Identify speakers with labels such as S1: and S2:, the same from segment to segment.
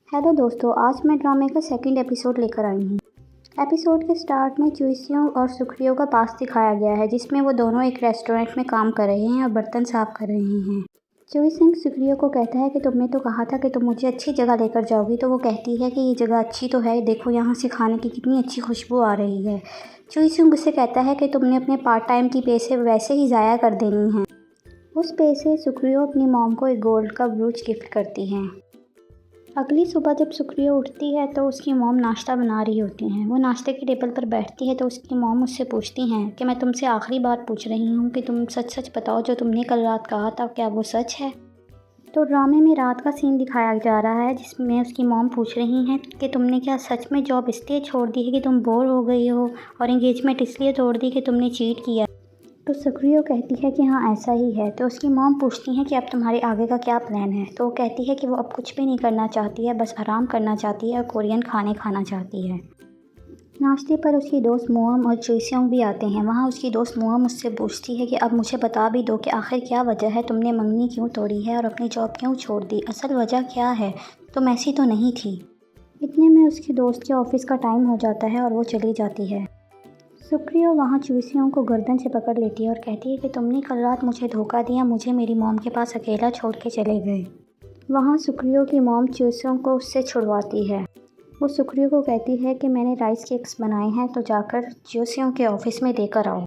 S1: Hello दोस्तों, आज मैं ड्रामे का सेकंड एपिसोड लेकर आई हूँ। एपिसोड के स्टार्ट में चुईसियों और सुखरियो का पास दिखाया गया है, जिसमें वो दोनों एक रेस्टोरेंट में काम कर रहे हैं और बर्तन साफ कर रहे हैं। चुईसिंग सुखरियो को कहता है कि तुमने तो कहा था कि तुम मुझे अच्छी जगह लेकर जाओगी, तो वो कहती है कि ये जगह अच्छी तो है, देखो यहाँ से खाने की कितनी अच्छी खुशबू आ रही है। चुईसिंग उससे कहता है कि तुमने अपने पार्ट टाइम की पैसे वैसे ही ज़ाया कर देनी हैं। उस पैसे सुखरियो अपनी मॉम को एक गोल्ड का ब्रूच गिफ्ट करती हैं। अगली सुबह जब सुखरियो उठती है तो उसकी मॉम नाश्ता बना रही होती हैं। वो नाश्ते के टेबल पर बैठती है तो उसकी मॉम उससे पूछती हैं कि मैं तुमसे आखिरी बात पूछ रही हूँ कि तुम सच सच बताओ, जो तुमने कल रात कहा था क्या वो सच है। तो ड्रामे में रात का सीन दिखाया जा रहा है, जिसमें उसकी मॉम पूछ रही हैं कि तुमने क्या सच में जॉब इसलिए छोड़ दी है कि तुम बोर हो गई हो, और एंगेजमेंट इसलिए तोड़ दी कि तुमने चीट किया। तो सुखरियो कहती है कि हाँ ऐसा ही है। तो उसकी मॉम पूछती हैं कि अब तुम्हारे आगे का क्या प्लान है। तो वो कहती है कि वो अब कुछ भी नहीं करना चाहती है, बस आराम करना चाहती है और कोरियन खाने खाना चाहती है। नाश्ते पर उसकी दोस्त मोअम और चुईसियोंग भी आते हैं। वहाँ उसकी दोस्त मोअम उससे पूछती है कि अब मुझे बता भी दो कि आखिर क्या वजह है, तुमने मंगनी क्यों तोड़ी है और अपनी जॉब क्यों छोड़ दी, असल वजह क्या है, तुम ऐसी तो नहीं थी। इतने में उसकी दोस्त के ऑफिस का टाइम हो जाता है और वो चली जाती है। सुखरियो वहाँ चुईसियोंग को गर्दन से पकड़ लेती है और कहती है कि तुमने कल रात मुझे धोखा दिया, मुझे मेरी मॉम के पास अकेला छोड़ के चले गए। वहाँ सुखरियो की मॉम चुईसियोंग को उससे छुड़वाती है। वो सुखरियो को कहती है कि मैंने राइस केक्स बनाए हैं, तो जाकर चुईसियोंग के ऑफिस में देकर आओ।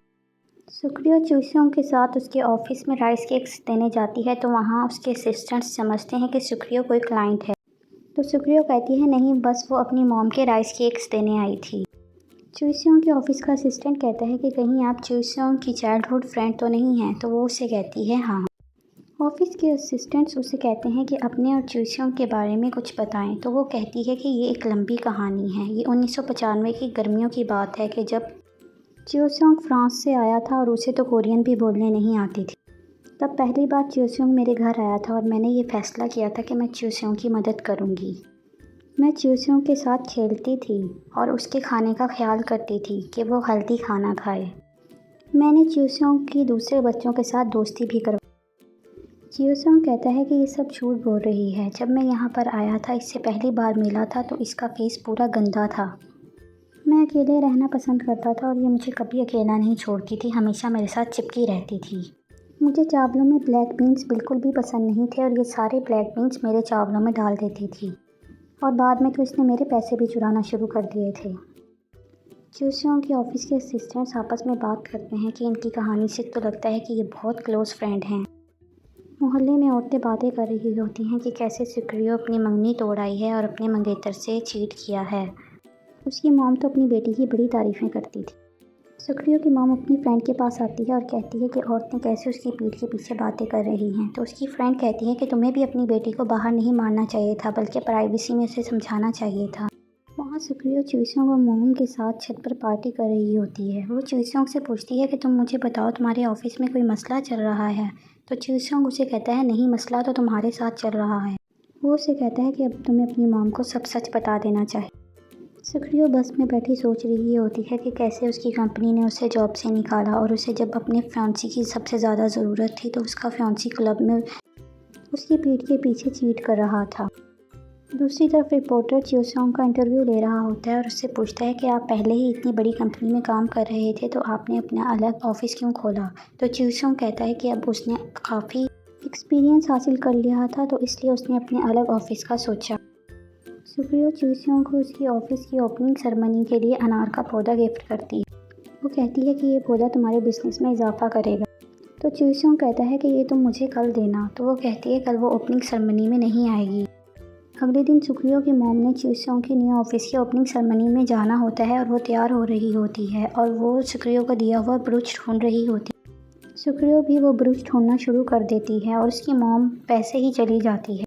S1: सुखरियो चुईसियोंग के साथ उसके ऑफिस में राइस केक्स देने जाती है तो वहाँ उसके असिस्टेंट्स समझते हैं कि सुखरियो कोई क्लाइंट है। तो सुखरियो कहती है नहीं, बस वो अपनी मॉम के राइस केक्स देने आई थी। चुईसियोंग के ऑफिस का असिस्टेंट कहता है कि कहीं आप चुईसियोंग की चाइल्डहुड फ्रेंड तो नहीं हैं। तो वो उससे कहती है हाँ। ऑफिस के असिस्टेंट्स उसे कहते हैं कि अपने और चुईसियोंग के बारे में कुछ बताएं। तो वो कहती है कि ये एक लंबी कहानी है। ये 1995 की गर्मियों की बात है कि जब चुईसियोंग फ्रांस से आया था और उसे तो कोरियन भी बोलने नहीं आती थी। तब पहली बार चुईसियोंग मेरे घर आया था और मैंने ये फैसला किया था कि मैं चुईसियोंग की मदद करूँगी। मैं चूसियों के साथ खेलती थी और उसके खाने का ख्याल करती थी कि वो हेल्दी खाना खाए। मैंने चूसियों की दूसरे बच्चों के साथ दोस्ती भी करवाई। चूसियों कहता है कि ये सब झूठ बोल रही है। जब मैं यहाँ पर आया था, इससे पहली बार मिला था, तो इसका फेस पूरा गंदा था। मैं अकेले रहना पसंद करता था और ये मुझे कभी अकेला नहीं छोड़ती थी, हमेशा मेरे साथ चिपकी रहती थी। मुझे चावलों में ब्लैक बीन्स बिल्कुल भी पसंद नहीं थे और ये सारे ब्लैक बीन्स मेरे चावलों में डाल देती थी, और बाद में तो इसने मेरे पैसे भी चुराना शुरू कर दिए थे। चूसियोंग के ऑफिस के असिस्टेंट्स आपस में बात करते हैं कि इनकी कहानी से तो लगता है कि ये बहुत क्लोज फ्रेंड हैं। मोहल्ले में औरतें बातें कर रही होती हैं कि कैसे सुखरियो अपनी मंगनी तोड़ आई है और अपने मंगेतर से चीट किया है। उसकी मॉम तो अपनी बेटी की बड़ी तारीफ़ें करती थी। सुखरियो की मॉम अपनी फ्रेंड के पास आती है और कहती है कि औरतें कैसे उसकी पीठ के पीछे बातें कर रही हैं। तो उसकी फ्रेंड कहती है कि तुम्हें भी अपनी बेटी को बाहर नहीं मारना चाहिए था, बल्कि प्राइवेसी में उसे समझाना चाहिए था। वहाँ सुखरियो चुईसियोंग और मोम के साथ छत पर पार्टी कर रही होती है। वो चुईसियोंग से पूछती है कि तुम मुझे बताओ, तुम्हारे ऑफिस में कोई मसला चल रहा है। तो चुईसियोंग उसे कहता है नहीं, मसला तो तुम्हारे साथ चल रहा है। वो उसे कहता है कि अब तुम्हें अपनी मॉम को सब सच बता देना चाहिए। सुखरियो बस में बैठी सोच रही होती है कि कैसे उसकी कंपनी ने उसे जॉब से निकाला, और उसे जब अपने फ्यांसी की सबसे ज़्यादा ज़रूरत थी तो उसका फ्यांसी क्लब में उसकी पीठ के पीछे चीट कर रहा था। दूसरी तरफ रिपोर्टर चुईसियोंग का इंटरव्यू ले रहा होता है और उससे पूछता है कि आप पहले ही इतनी बड़ी कंपनी में काम कर रहे थे, तो आपने अपना अलग ऑफिस क्यों खोला। तो चुईसियोंग कहता है कि अब उसने काफ़ी एक्सपीरियंस हासिल कर लिया था, तो इसलिए उसने अपने अलग ऑफिस का सोचा। सुखरियो चुईसियोंग को उसकी ऑफिस की ओपनिंग सेरेमनी के लिए अनार का पौधा गिफ्ट करती है। वो कहती है कि ये पौधा तुम्हारे बिजनेस में इजाफा करेगा। तो चुईसियोंग कहता है कि ये तुम मुझे कल देना। तो वो कहती है कल वो ओपनिंग सेरेमनी में नहीं आएगी। अगले दिन सुखरियो की मॉम ने चुईसियोंग की न्यू ऑफिस की ओपनिंग सेरेमनी में जाना होता है और वो तैयार हो रही होती है और वो सुखरियो को दिया हुआ ब्रूच ढूंढ रही होती है। सुखरियो भी वो ब्रूच ढूंढना शुरू कर देती है और उसकी मॉम पैसे ही चली जाती है।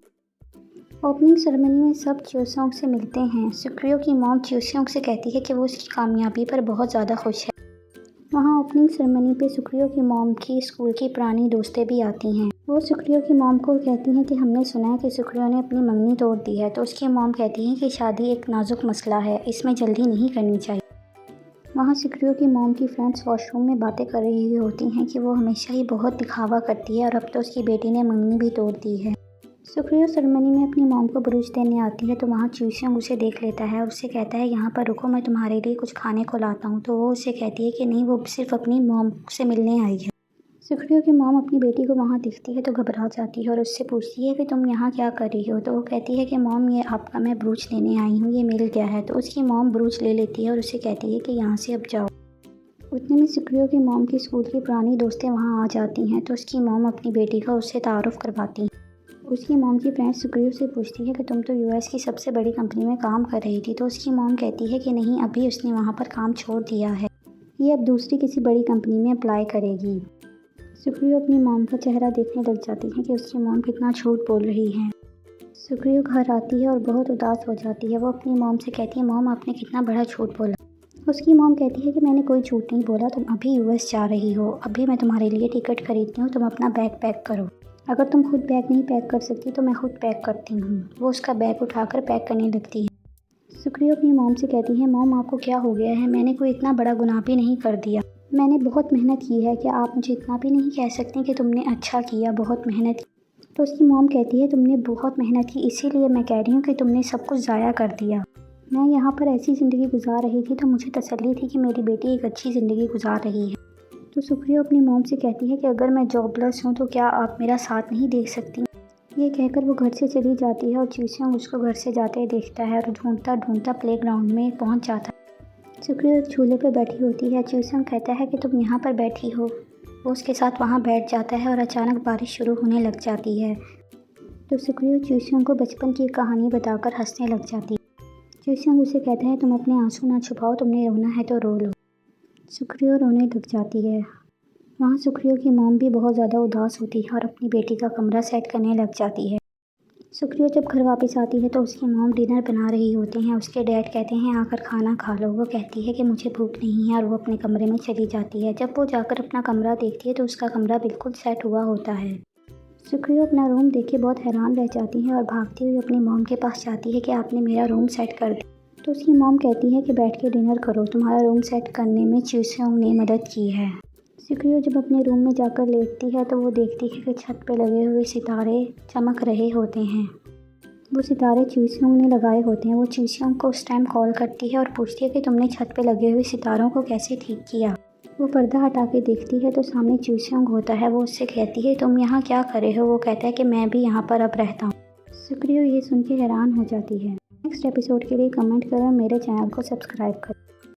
S1: ओपनिंग सेरेमनी में सब चुईसियोंग से मिलते हैं। सुखरियो की मॉम चुईसियोंग से कहती है कि वो उसकी कामयाबी पर बहुत ज़्यादा खुश है। वहाँ ओपनिंग सेरेमनी पे सुखरियो की मॉम की स्कूल की पुरानी दोस्तें भी आती हैं। वो सुखरियो की मॉम को कहती हैं कि हमने सुना है कि सुखरियो ने अपनी मंगनी तोड़ दी है। तो उसकी मॉम कहती हैं कि शादी एक नाजुक मसला है, इसमें जल्दी नहीं करनी चाहिए। वहाँ सुखरियो की मॉम की फ्रेंड्स वॉशरूम में बातें कर रही होती हैं कि वो हमेशा ही बहुत दिखावा करती है और अब तो उसकी बेटी ने मंगनी भी तोड़ दी है। सुक्रियो सेरेमनी में अपनी मॉम को ब्रूच देने आती है तो वहाँ च्यूसियोंग उसे देख लेता है और उससे कहता है यहाँ पर रुको, मैं तुम्हारे लिए कुछ खाने को लाता हूँ। तो वो उसे कहती है कि नहीं, वो सिर्फ अपनी मॉम से मिलने आई है। सुक्रियो की मॉम अपनी बेटी को वहाँ दिखती है तो घबरा जाती है और उससे पूछती है कि तुम यहाँ क्या कर रही हो। तो वो कहती है कि मॉम, ये आपका मैं ब्रूच लेने आई हूँ, ये मिल गया है। तो उसकी मॉम ब्रूच ले लेती है और उसे कहती है कि यहाँ से अब जाओ। उतने में सुक्रियो की मॉम की स्कूल की पुरानी दोस्तें वहाँ आ जाती हैं तो उसकी मॉम अपनी बेटी का उससे तारुफ करवाती है। उसकी मॉम की फ्रेंड सुक्रियो से पूछती है कि तुम तो यूएस की सबसे बड़ी कंपनी में काम कर रही थी। तो उसकी मॉम कहती है कि नहीं, अभी उसने वहाँ पर काम छोड़ दिया है, ये अब दूसरी किसी बड़ी कंपनी में अप्लाई करेगी। सुक्रियो अपनी मॉम का चेहरा देखने लग जाती है कि उसकी मॉम कितना झूठ बोल रही है। सुक्रियो घर आती है और बहुत उदास हो जाती है। वो अपनी मॉम से कहती है, मॉम आपने कितना बड़ा झूठ बोला। उसकी मॉम कहती है कि मैंने कोई झूठ नहीं बोला, तुम अभी यूएस जा रही हो, अभी मैं तुम्हारे लिए टिकट खरीदती हूँ, तुम अपना बैग पैक करो। अगर तुम खुद बैग नहीं पैक कर सकती तो मैं खुद पैक करती हूँ। वो उसका बैग उठाकर पैक करने लगती है। सुक्रियो अपनी मॉम से कहती है, मॉम आपको क्या हो गया है, मैंने कोई इतना बड़ा गुनाह भी नहीं कर दिया, मैंने बहुत मेहनत की है, क्या आप मुझे इतना भी नहीं कह सकती कि तुमने अच्छा किया, बहुत मेहनत की। तो उसकी मॉम कहती है, तुमने बहुत मेहनत की, इसीलिए मैं कह रही हूँ कि तुमने सब कुछ ज़ाया कर दिया। मैं यहाँ पर ऐसी ज़िंदगी गुजार रही थी तो मुझे तसल्ली थी कि मेरी बेटी एक अच्छी ज़िंदगी गुजार रही है। तो सुक्रियो अपनी मॉम से कहती है कि अगर मैं जॉबलेस हूँ तो क्या आप मेरा साथ नहीं दे सकती। ये कहकर वो घर से चली जाती है और च्यूसियोंग उसको घर से जाते देखता है और ढूंढता ढूंढता प्लेग्राउंड में पहुँच जाता है। सुक्रियो एक झूले पर बैठी होती है। च्यूसियोंग कहता है कि तुम यहाँ पर बैठी हो। वो उसके साथ वहाँ बैठ जाता है और अचानक बारिश शुरू होने लग जाती है। तो सुक्रियो च्यूसियोंग को बचपन की कहानी बताकर हंसने लग जाती है। च्यूसियोंग उसे कहता है, तुम अपने आंसू ना छुपाओ, तुमने रोना है तो रो लो। सुक्रियो रोने लग जाती है। वहाँ सुक्रियो की मॉम भी बहुत ज़्यादा उदास होती है और अपनी बेटी का कमरा सेट करने लग जाती है। सुक्रियो जब घर वापस आती है तो उसकी मॉम डिनर बना रही होती हैं। उसके डैड कहते हैं, आकर खाना खा लो। वो कहती है कि मुझे भूख नहीं है और वो अपने कमरे में चली जाती है। जब वो जाकर अपना कमरा देखती है तो उसका कमरा बिल्कुल सेट हुआ होता है। सुक्रियो अपना रूम देख के बहुत हैरान रह जाती है और भागती हुई अपनी मॉम के पास जाती है कि आपने मेरा रूम सेट कर दिया। तो उसकी मॉम कहती है कि बैठ के डिनर करो, तुम्हारा रूम सेट करने में च्यूसियोंग ने मदद की है। सुक्रियो जब अपने रूम में जाकर लेटती है तो वो देखती है कि छत पे लगे हुए सितारे चमक रहे होते हैं। वो सितारे च्यूसियोंग ने लगाए होते हैं। वो च्यूसियोंग को उस टाइम कॉल करती है और पूछती है कि तुमने छत पे लगे हुए सितारों को कैसे ठीक किया। वो पर्दा हटा के देखती है तो सामने च्यूसियोंग होता है। वो उससे कहती है, तुम यहाँ क्या कर रहे हो। वो कहता है कि मैं भी यहाँ पर अब रहता हूँ। सुक्रियो ये सुन के हैरान हो जाती है। नेक्स्ट एपिसोड के लिए कमेंट करें, मेरे चैनल को सब्सक्राइब करें।